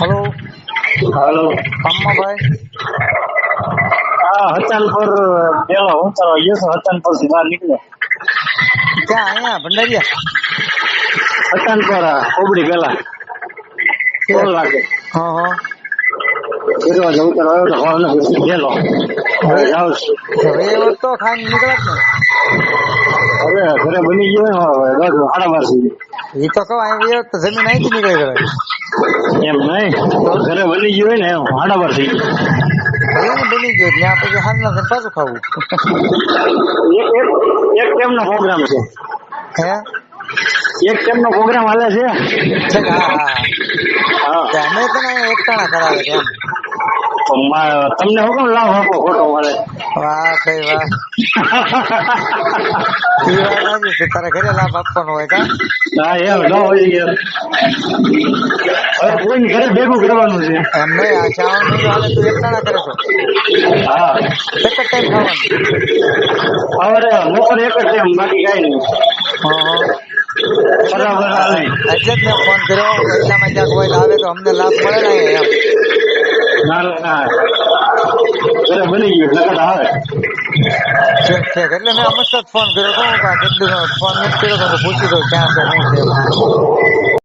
Hello હાલો. અમ્માભાઈ. હા, હચાનપુર પેલો હું કરવા ગયો છું. હચાનપુર થી બહાર નીકળ્યો. ક્યાં? અહીંયા ભંડારીયા? હચાનપુર કોબડી પેલા ટોલ લાગે હા હા. ફેરવા જવું તો આવ્યો તો ભાવનગર ગયેલો. હવે જાઉં છું. હવે એવો તો ખાઈને નીકળત ને. હવે ઘરે બની ગયો ને હવે રોજ 12:30 સુધી. એ તો કહો અહીં તો જમીન અહીંથી નીકળી ગઈ. એમ નહીં, ઘરે બની ગયો ને એમ 12:30 થઈ ગયું. ભલે ને બની ગયો ત્યાં પછી હાલના છે પાછું ખાવું. એક ટાઈમનો પ્રોગ્રામ છે. હે? એક ટાઈમનો પ્રોગ્રામ હાલે છે. છે કે? હા હા. હા. અમે તને એકટાણા કરાવે છે એમ. તો તમને હું કેમ લાભ આપો ખોટો મારે? વાહ ભાઈ વાહ. એ વાત સાચી છે, તારે ઘરે લાભ આપવાનો હોય કા? હા એમ ન હોય યાર. હવે કોઈની ઘરે ભેગું કરવાનું છે. એમ નહીં, આ શ્રાવણ મહિનો હાલે તું એકટાણા કરે છો? હા. એક જ ટાઈમ ખાવાનું? હવે બપોર એક જ ટાઈમ, બાકી કઈ નહીં. હા હા. બરાબર હાલે. એટલે જ મેં ફોન કર્યો, એટલામાં ક્યાંક હોય તો આવે તો અમને લાભ મળે ને એમ. ના ના, ઘરે બની ગયું નકર આવે. ઠીક ઠીક, એટલે મેં અમસ્ત જ ફોન કર્યો. કહું કે કેટલું ફોન નથી કર્યો તો પૂછી દઉં ક્યાં છે શું છે.